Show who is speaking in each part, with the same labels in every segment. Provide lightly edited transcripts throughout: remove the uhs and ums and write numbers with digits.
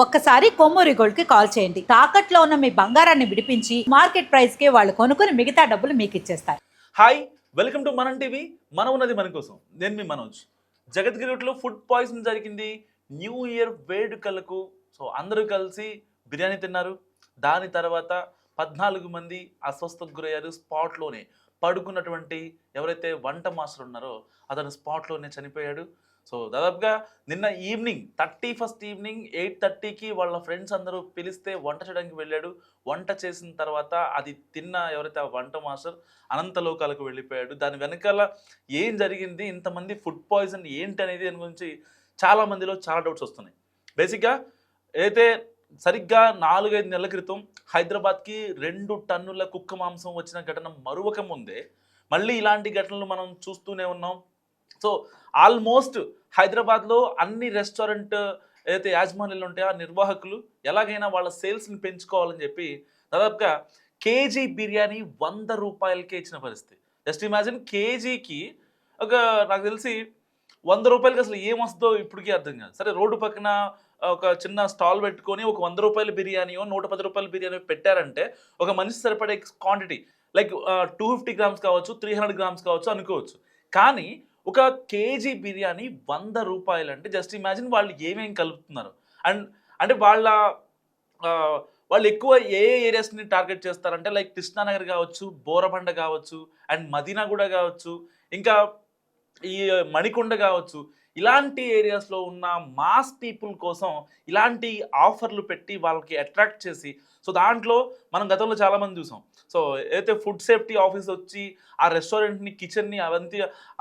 Speaker 1: ఒక్కసారి కొమ్మూరి గోల్డ్ కి కాల్ చేయండి. తాకట్లో ఉన్న మీ బంగారాన్ని విడిపించి మార్కెట్ ప్రైస్ కి వాళ్ళు కొనుక్కుని మిగతా డబ్బులు మీకు ఇచ్చేస్తారు.
Speaker 2: హాయ్, వెల్కమ్ టు మనం టీవీ. మనం ఉన్నది మన కోసం. నేను మీ మనోజ్. జగద్గిరిలో ఫుడ్ పాయిజన్ జరిగింది. న్యూ ఇయర్ వేడుకలకు అందరూ కలిసి బిర్యానీ తిన్నారు. దాని తర్వాత 14 మంది అస్వస్థకు గురయ్యారు. స్పాట్లోనే పడుకున్నటువంటి ఎవరైతే వంట మాస్టర్ ఉన్నారో అతను స్పాట్లోనే చనిపోయాడు. దాదాపుగా నిన్న ఈవినింగ్ 31st ఈవినింగ్ 8:30కి వాళ్ళ ఫ్రెండ్స్ అందరూ పిలిస్తే వంట చేయడానికి వెళ్ళాడు. వంట చేసిన తర్వాత అది తిన్న ఎవరైతే ఆ వంట మాస్టర్ అనంతలోకాలకు వెళ్ళిపోయాడు. దాని వెనకాల ఏం జరిగింది, ఇంతమంది ఫుడ్ పాయిజన్ ఏంటి అనేది దాని గురించి చాలా మందిలో చాలా డౌట్స్ వస్తున్నాయి. బేసిక్గా అయితే సరిగ్గా 4-5 నెలల క్రితం హైదరాబాద్కి 2 టన్నుల కుక్క మాంసం వచ్చిన ఘటన మరువక ముందే మళ్ళీ ఇలాంటి ఘటనలు మనం చూస్తూనే ఉన్నాం. ఆల్మోస్ట్ హైదరాబాద్లో అన్ని రెస్టారెంట్ ఏదైతే యాజమాన్యాలు ఉంటాయో ఆ నిర్వాహకులు ఎలాగైనా వాళ్ళ సేల్స్ని పెంచుకోవాలని చెప్పి దాదాపుగా కేజీ బిర్యానీ 100 రూపాయలకే ఇచ్చిన పరిస్థితి. జస్ట్ ఇమాజిన్, కేజీకి నాకు తెలిసి 100 రూపాయలకి అసలు ఏమొస్తుందో ఇప్పటికీ అర్థం కాదు. సరే, రోడ్డు పక్కన ఒక చిన్న స్టాల్ పెట్టుకొని ఒక 100 రూపాయల బిర్యానీయో 110 రూపాయల బిర్యానీ పెట్టారంటే ఒక మనిషి సరిపడే క్వాంటిటీ లైక్ 250 గ్రామ్స్ కావచ్చు, 300 గ్రామ్స్ కావచ్చు అనుకోవచ్చు. కానీ ఒక కేజీ బిర్యానీ 100 రూపాయలు అంటే జస్ట్ ఇమాజిన్ వాళ్ళు ఏమేమి కలుపుతున్నారు. అండ్ అంటే వాళ్ళు ఎక్కువ ఏ ఏరియాస్ని టార్గెట్ చేస్తారంటే లైక్ కృష్ణానగర్ కావచ్చు, బోరబండ కావచ్చు, అండ్ మదీనాగూడ కావచ్చు, ఇంకా ఈ మణికొండ కావచ్చు, ఇలాంటి ఏరియాస్లో ఉన్న మాస్ పీపుల్ కోసం ఇలాంటి ఆఫర్లు పెట్టి వాళ్ళకి అట్రాక్ట్ చేసి దాంట్లో మనం గతంలో చాలామంది చూసాం. ఏదైతే ఫుడ్ సేఫ్టీ ఆఫీస్ వచ్చి ఆ రెస్టారెంట్ని, కిచెన్ని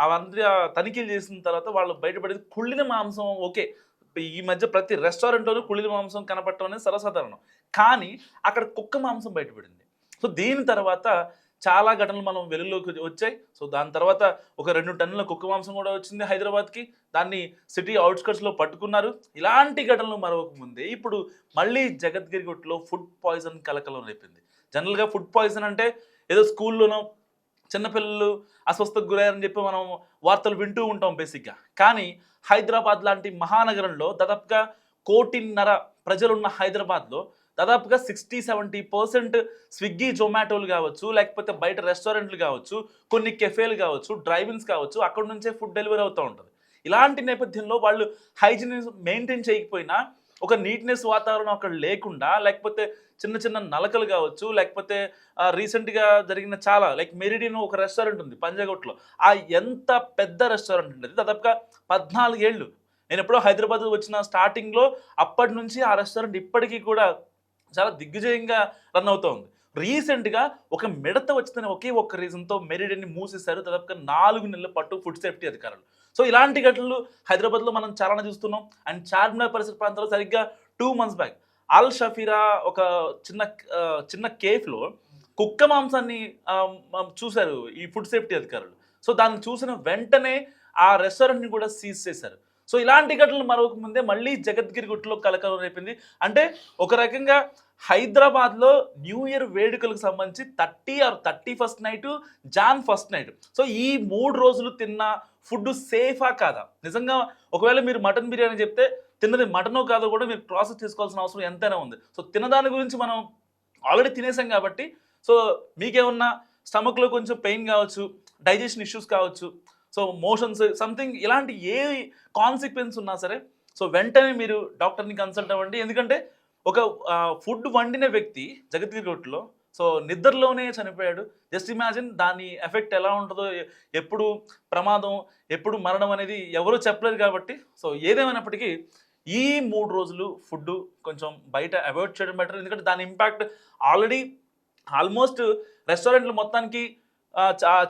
Speaker 2: అవంతా తనిఖీలు చేసిన తర్వాత వాళ్ళు బయటపడేది కుళ్ళిన మాంసం. ఓకే, ఈ మధ్య ప్రతి రెస్టారెంట్లోనూ కుళ్ళిన మాంసం కనపడటం అనేది సర్వసాధారణం. కానీ అక్కడ కుక్క మాంసం బయటపడింది. దీని తర్వాత చాలా ఘటనలు మనం వెలుగులోకి వచ్చాయి. దాని తర్వాత ఒక 2 టన్నుల కుక్క మాంసం కూడా వచ్చింది హైదరాబాద్కి. దాన్ని సిటీ అవుట్స్కట్స్లో పట్టుకున్నారు. ఇలాంటి ఘటనలు మరొక ముందే ఇప్పుడు మళ్ళీ జగద్గిరిగుట్టలో ఫుడ్ పాయిజన్ కలకలం రేపింది. జనరల్గా ఫుడ్ పాయిజన్ అంటే ఏదో స్కూల్లోనో చిన్నపిల్లలు అస్వస్థకు గురయ్యారని చెప్పి మనం వార్తలు వింటూ ఉంటాం బేసిక్గా. కానీ హైదరాబాద్ లాంటి మహానగరంలో దాదాపుగా 1.5 కోటి ప్రజలున్న హైదరాబాద్లో దాదాపుగా 60-70% స్విగ్గీ, జొమాటోలు కావచ్చు, లేకపోతే బయట రెస్టారెంట్లు కావచ్చు, కొన్ని కెఫేలు కావచ్చు, డ్రైవిన్స్ కావచ్చు, అక్కడ నుంచే ఫుడ్ డెలివరీ అవుతూ ఉంటుంది. ఇలాంటి నేపథ్యంలో వాళ్ళు హైజీన్ మెయింటైన్ చేయకపోయినా, ఒక నీట్నెస్ వాతావరణం అక్కడ లేకుండా, లేకపోతే చిన్న చిన్న నలకలు కావచ్చు, లేకపోతే రీసెంట్గా జరిగిన చాలా లైక్ మెరిడిన్ ఒక రెస్టారెంట్ ఉంది పంజాగుట్లో. ఆ ఎంత పెద్ద రెస్టారెంట్ ఉంటుంది, దాదాపుగా 14 ఏళ్ళు. నేను ఎప్పుడో హైదరాబాద్ వచ్చిన స్టార్టింగ్లో అప్పటి నుంచి ఆ రెస్టారెంట్ ఇప్పటికీ కూడా చాలా దిగ్విజయంగా రన్ అవుతూ ఉంది. రీసెంట్గా ఒక మిడత వచ్చిన ఒకే ఒక్క రీజన్తో మెరిడియన్ని మూసేశారు దాదాపుగా 4 నెలల పాటు ఫుడ్ సేఫ్టీ అధికారులు. ఇలాంటి ఘటనలు హైదరాబాద్లో మనం చాలానే చూస్తున్నాం. అండ్ చార్మినార్ పరిసర ప్రాంతాల్లో సరిగ్గా 2 months బ్యాక్ అల్ షఫీరా ఒక చిన్న కేఫ్లో కుక్క మాంసాన్ని చూశారు ఈ ఫుడ్ సేఫ్టీ అధికారులు. దాన్ని చూసిన వెంటనే ఆ రెస్టారెంట్ని కూడా సీజ్ చేశారు. ఇలాంటి ఘటనలు మరొక ముందే మళ్ళీ జగద్గిరిగుట్టలో కలకలం రేపింది. అంటే ఒక రకంగా హైదరాబాద్లో న్యూ ఇయర్ వేడుకలకు సంబంధించి 30 or 31st night, John 1st night. ఈ 3 రోజులు తిన్న ఫుడ్ సేఫా కాదా? నిజంగా ఒకవేళ మీరు మటన్ బిర్యానీ చెప్తే తిన్నది మటనో కాదో కూడా మీరు ప్రాసెస్ చేసుకోవాల్సిన అవసరం ఎంతైనా ఉంది. తినదాని గురించి మనం ఆల్రెడీ తినేసాం కాబట్టి మీకేమన్నా స్టమక్లో కొంచెం పెయిన్ కావచ్చు, డైజెషన్ ఇష్యూస్ కావచ్చు, మోషన్స్ సంథింగ్ ఇలాంటి ఏ కాన్సిక్వెన్స్ ఉన్నా సరే వెంటనే మీరు డాక్టర్ని కన్సల్ట్ అవ్వండి. ఎందుకంటే ఒక ఫుడ్ వండిన వ్యక్తి జగద్గిరిగుట్టలో నిద్రలోనే చనిపోయాడు. జస్ట్ ఇమాజిన్ దాని ఎఫెక్ట్ ఎలా ఉంటుందో, ఎప్పుడు ప్రమాదం, ఎప్పుడు మరణం అనేది ఎవరూ చెప్పలేరు కాబట్టి ఏదేమైనప్పటికీ ఈ 3 రోజులు ఫుడ్ కొంచెం బయట అవాయిడ్ చేయడం బెటర్. ఎందుకంటే దాని ఇంపాక్ట్ ఆల్రెడీ ఆల్మోస్ట్ రెస్టారెంట్లు మొత్తానికి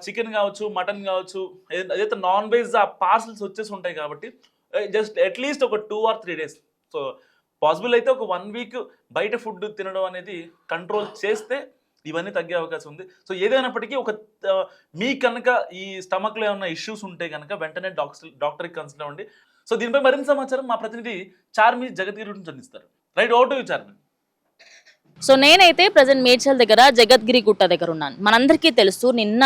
Speaker 2: చికెన్ కావచ్చు, మటన్ కావచ్చు, ఏదైతే నాన్ వెజ్ ఆ పార్సల్స్ వచ్చేసి ఉంటాయి కాబట్టి జస్ట్ అట్లీస్ట్ ఒక 2 or 3 days పాసిబుల్ అయితే ఒక 1 week బయట ఫుడ్ తినడం అనేది కంట్రోల్ చేస్తే ఇవన్నీ తగ్గే అవకాశం ఉంది. ఏదైనప్పటికీ మీకు కనుక ఈ స్టమక్లో ఏమైనా ఇష్యూస్ ఉంటే కనుక వెంటనే డాక్టర్కి కన్సల్ట్ అవ్వండి. దీనిపై మరింత సమాచారం మా ప్రతినిధి చార్మి జగద్గిరి నుంచి అందిస్తారు. Right, over to you Charmi.
Speaker 3: So నేనైతే ప్రజెంట్ మేడ్చల్ దగ్గర జగద్గిరి గుట్ట దగ్గర ఉన్నాను. మనందరికీ తెలుసు నిన్న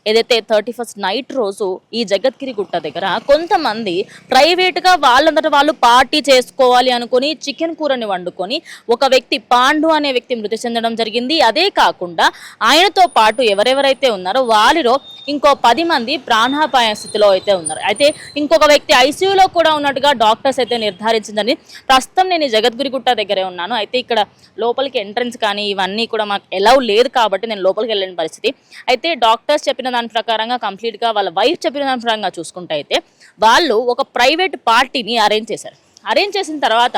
Speaker 3: ఏదైతే 31st నైట్ రోజు ఈ జగద్గిరి గుట్ట దగ్గర కొంతమంది ప్రైవేట్గా వాళ్ళంతటా వాళ్ళు పార్టీ చేసుకోవాలి అనుకుని చికెన్ కూరని వండుకొని ఒక వ్యక్తి పాండు అనే వ్యక్తి మృతి చెందడం జరిగింది. అదే కాకుండా ఆయనతో పాటు ఎవరెవరైతే ఉన్నారో వారిలో ఇంకో 10 మంది ప్రాణాపాయ స్థితిలో అయితే ఉన్నారు. అయితే ఇంకొక వ్యక్తి ఐసీయూలో కూడా ఉన్నట్టుగా డాక్టర్స్ అయితే నిర్ధారించిందని. ప్రస్తుతం నేను ఈ జగద్గిరి గుట్ట దగ్గరే ఉన్నాను. అయితే ఇక్కడ లోపలికి ఎంట్రన్స్ కానీ ఇవన్నీ కూడా మాకు ఎలౌ లేదు కాబట్టి నేను లోపలికి వెళ్ళిన పరిస్థితి. అయితే డాక్టర్స్ చెప్పిన దాని ప్రకారంగా కంప్లీట్గా వాళ్ళ వైఫ్ చెప్పిన దాని ప్రకారంగా చూసుకుంటే అయితే వాళ్ళు ఒక ప్రైవేట్ పార్టీని అరేంజ్ చేశారు. అరేంజ్ చేసిన తర్వాత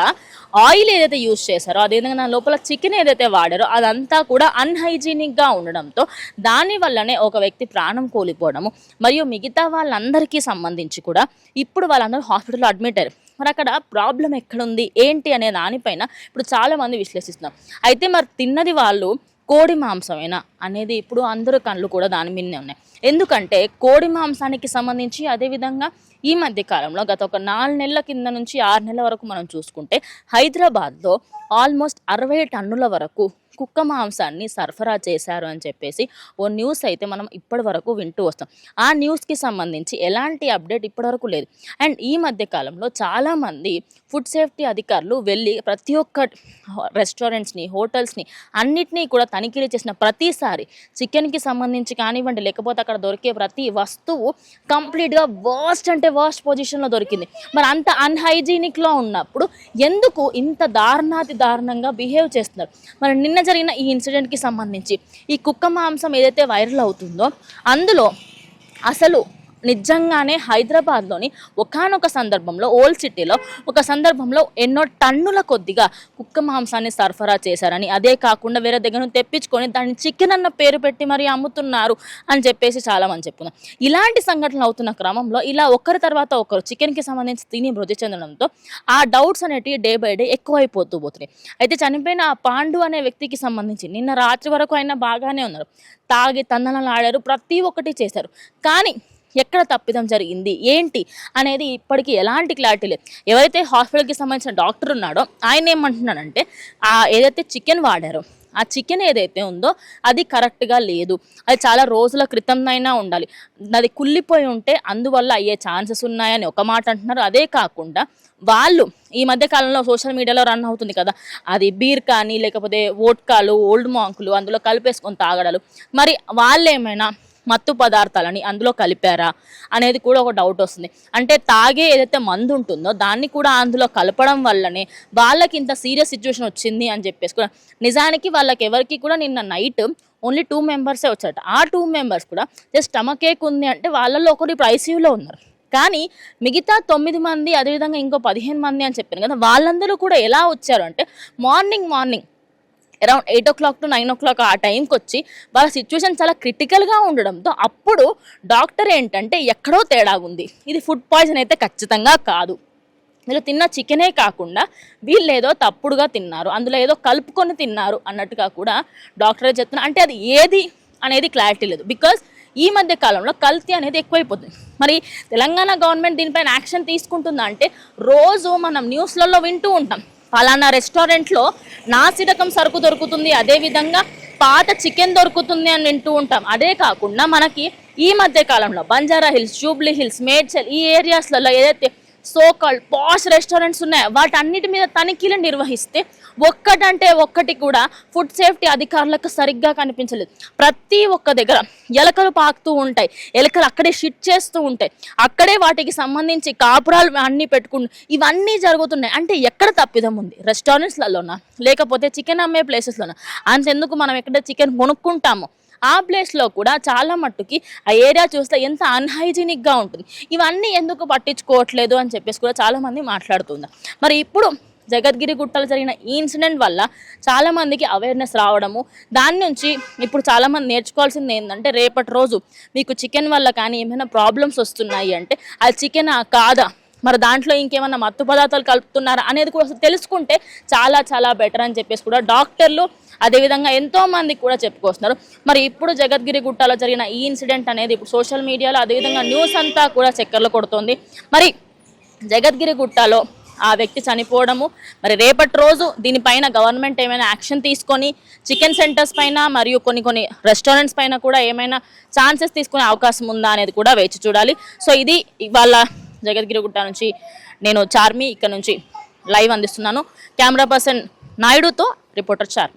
Speaker 3: ఆయిల్ ఏదైతే యూజ్ చేశారో అదేవిధంగా లోపల చికెన్ ఏదైతే వాడారో అదంతా కూడా అన్హైజీనిక్గా ఉండడంతో దానివల్లనే ఒక వ్యక్తి ప్రాణం కోల్పోవడము మరియు మిగతా వాళ్ళందరికీ సంబంధించి కూడా ఇప్పుడు వాళ్ళందరూ హాస్పిటల్లో అడ్మిట్ అయ్యారు. మరి అక్కడ ప్రాబ్లం ఎక్కడుంది ఏంటి అనే దానిపైన ఇప్పుడు చాలామంది విశ్లేషిస్తున్నారు. అయితే మరి తిన్నది వాళ్ళు కోడి మాంసమేనా అనేది ఇప్పుడు అందరూ కళ్ళు కూడా దాని మీదనే ఉన్నాయి. ఎందుకంటే కోడి మాంసానికి సంబంధించి అదేవిధంగా ఈ మధ్య కాలంలో గత ఒక 4 నెలల కింద నుంచి 6 నెలల వరకు మనం చూసుకుంటే హైదరాబాద్లో ఆల్మోస్ట్ 60 టన్నుల వరకు కుక్క మాంసాన్ని సరఫరా చేశారు అని చెప్పేసి ఓ న్యూస్ అయితే మనం ఇప్పటి వరకు వింటూ వస్తాం. ఆ న్యూస్కి సంబంధించి ఎలాంటి అప్డేట్ ఇప్పటివరకు లేదు. అండ్ ఈ మధ్య కాలంలో చాలామంది ఫుడ్ సేఫ్టీ అధికారులు వెళ్ళి ప్రతి ఒక్క రెస్టారెంట్స్ని హోటల్స్ని అన్నిటినీ కూడా తనిఖీలు చేసిన ప్రతిసారి చికెన్కి సంబంధించి కానివ్వండి లేకపోతే అక్కడ దొరికే ప్రతి వస్తువు కంప్లీట్గా వర్స్ట్ అంటే వర్స్ట్ పొజిషన్లో దొరికింది. మరి అంత అన్హైజీనిక్లో ఉన్నప్పుడు ఎందుకు ఇంత దారుణాతి దారుణంగా బిహేవ్ చేస్తున్నారు? మరి నిన్న జరిగిన ఈ ఇన్సిడెంట్కి సంబంధించి ఈ కుక్క మాంసం ఏదైతే వైరల్ అవుతుందో అందులో అసలు నిజంగానే హైదరాబాద్లోని ఒకానొక సందర్భంలో ఓల్డ్ సిటీలో ఒక సందర్భంలో ఎన్నో టన్నుల కొద్దిగా కుక్క మాంసాన్ని సరఫరా చేశారని అదే కాకుండా వేరే దగ్గర నుంచి తెప్పించుకొని దాన్ని చికెన్ అన్న పేరు పెట్టి మరీ అమ్ముతున్నారు అని చెప్పేసి చాలామంది చెప్పుకున్నారు. ఇలాంటి సంఘటనలు అవుతున్న క్రమంలో ఇలా ఒకరి తర్వాత ఒకరు చికెన్కి సంబంధించి తిని మృతి చెందడంతో ఆ డౌట్స్ అనేటివి డే బై డే ఎక్కువైపోతూ పోతున్నాయి. అయితే చనిపోయిన ఆ పాండు అనే వ్యక్తికి సంబంధించి నిన్న రాత్రి వరకు అయినా బాగానే ఉన్నారు, తాగి తందనలు ఆడారు, ప్రతి ఒక్కటి చేశారు. కానీ ఎక్కడ తప్పిదం జరిగింది ఏంటి అనేది ఇప్పటికీ ఎలాంటి క్లారిటీ లేదు. ఎవరైతే హాస్పిటల్కి సంబంధించిన డాక్టర్ ఉన్నాడో ఆయన ఏమంటున్నాడంటే ఏదైతే చికెన్ వాడారో ఆ చికెన్ ఏదైతే ఉందో అది కరెక్ట్గా లేదు, అది చాలా రోజుల క్రితంనైనా ఉండాలి, అది కుళ్ళిపోయి ఉంటే అందువల్ల అయ్యే ఛాన్సెస్ ఉన్నాయని ఒక మాట అంటున్నారు. అదే కాకుండా వాళ్ళు ఈ మధ్య కాలంలో సోషల్ మీడియాలో రన్ అవుతుంది కదా, అది బీర్ కానీ లేకపోతే వోడ్కాలు ఓల్డ్ మాంకులు అందులో కలిపేసుకొని తాగడాలు, మరి వాళ్ళు ఏమైనా మత్తు పదార్థాలని అందులో కలిపారా అనేది కూడా ఒక డౌట్ వస్తుంది. అంటే తాగే ఏదైతే మందు ఉంటుందో దాన్ని కూడా అందులో కలపడం వల్లనే వాళ్ళకి ఇంత సీరియస్ సిచ్యువేషన్ వచ్చింది అని చెప్పేసి కూడా నిజానికి వాళ్ళకి ఎవరికి కూడా నిన్న నైట్ ఓన్లీ 2 మెంబర్సే వచ్చారట. ఆ 2 మెంబర్స్ కూడా జస్ట్ స్టమక్ ఏక్ ఉంది అంటే వాళ్ళల్లో ఒకరు ఇప్పుడు ఐసీయూలో ఉన్నారు. కానీ మిగతా 9 మంది అదేవిధంగా ఇంకో 15 మంది అని చెప్పాను కదా, వాళ్ళందరూ కూడా ఎలా వచ్చారు అంటే morning around 8 o'clock to 9 o'clock ఆ టైంకి వచ్చి వాళ్ళ సిచ్యువేషన్ చాలా క్రిటికల్గా ఉండడంతో అప్పుడు డాక్టర్ ఏంటంటే ఎక్కడో తేడా ఉంది, ఇది ఫుడ్ పాయిజన్ అయితే ఖచ్చితంగా కాదు, వీళ్ళు తిన్న చికెనే కాకుండా వీళ్ళు ఏదో తప్పుడుగా తిన్నారు, అందులో ఏదో కలుపుకొని తిన్నారు అన్నట్టుగా కూడా డాక్టరే చెప్తున్నారు. అంటే అది ఏది అనేది క్లారిటీ లేదు. బికాజ్ ఈ మధ్య కాలంలో కల్తీ అనేది ఎక్కువైపోతుంది. మరి తెలంగాణ గవర్నమెంట్ దీనిపైన యాక్షన్ తీసుకుంటుందా అంటే రోజు మనం న్యూస్లలో వింటూ ఉంటాం, ఫలానా రెస్టారెంట్లో నాసిరకం సరుకు దొరుకుతుంది, అదేవిధంగా పాత చికెన్ దొరుకుతుంది అని వింటూ ఉంటాం. అదే కాకుండా మనకి ఈ మధ్య కాలంలో Banjara hills, Jubilee hills, Medchal ఈ ఏరియాస్లలో ఏదైతే సోకాల్డ్ పాష్ రెస్టారెంట్స్ ఉన్నాయో వాటన్నిటి మీద తనిఖీలు నిర్వహిస్తే ఒక్కటంటే ఒక్కటి కూడా ఫుడ్ సేఫ్టీ అధికారులకు సరిగ్గా కనిపించలేదు. ప్రతి ఒక్క దగ్గర ఎలకలు పాకుతూ ఉంటాయి, ఎలకలు అక్కడే షిట్ చేస్తూ ఉంటాయి, అక్కడే వాటికి సంబంధించి కాపురాలు అన్నీ పెట్టుకుంటూ ఇవన్నీ జరుగుతున్నాయి. అంటే ఎక్కడ తప్పిదం ఉంది? రెస్టారెంట్స్లలోనా లేకపోతే చికెన్ అమ్మే ప్లేసెస్లోనా? అంతెందుకు మనం ఎక్కడ చికెన్ కొనుక్కుంటామో ఆ ప్లేస్లో కూడా చాలా మట్టుకి ఆ ఏరియా చూస్తే ఎంత అన్హైజీనిక్గా ఉంటుంది. ఇవన్నీ ఎందుకు పట్టించుకోవట్లేదు అని చెప్పేసి కూడా చాలామంది మాట్లాడుతున్నారు. మరి ఇప్పుడు జగద్గిరి గుట్టలో జరిగిన ఈ ఇన్సిడెంట్ వల్ల చాలామందికి అవేర్నెస్ రావడము, దాని నుంచి ఇప్పుడు చాలామంది నేర్చుకోవాల్సింది ఏంటంటే రేపటి రోజు మీకు చికెన్ వల్ల కానీ ఏమైనా ప్రాబ్లమ్స్ వస్తున్నాయి అంటే అది చికెన్ కాదా, మరి దాంట్లో ఇంకేమన్నా మత్తు పదార్థాలు కలుపుతున్నారా అనేది కూడా తెలుసుకుంటే చాలా చాలా బెటర్ అని చెప్పేసి కూడా డాక్టర్లు అదేవిధంగా ఎంతోమంది కూడా చెప్పుకొస్తున్నారు. మరి ఇప్పుడు జగద్గిరి గుట్టలో జరిగిన ఈ ఇన్సిడెంట్ అనేది ఇప్పుడు సోషల్ మీడియాలో అదేవిధంగా న్యూస్ అంతా కూడా చక్కర్లు కొడుతుంది. మరి జగద్గిరి గుట్టలో ఆ వ్యక్తి చనిపోవడము, మరి రేపటి రోజు దీనిపైన గవర్నమెంట్ ఏమైనా యాక్షన్ తీసుకొని చికెన్ సెంటర్స్ పైన మరియు కొన్ని రెస్టారెంట్స్ పైన కూడా ఏమైనా ఛాన్సెస్ తీసుకునే అవకాశం ఉందా అనేది కూడా వేచి చూడాలి. సో ఇది ఇవాళ జగద్గిరిగుట్ట నుంచి నేను చార్మి ఇక్కడ నుంచి లైవ్ అందిస్తున్నాను. కెమెరా పర్సన్ నాయుడుతో రిపోర్టర్ చార్మి.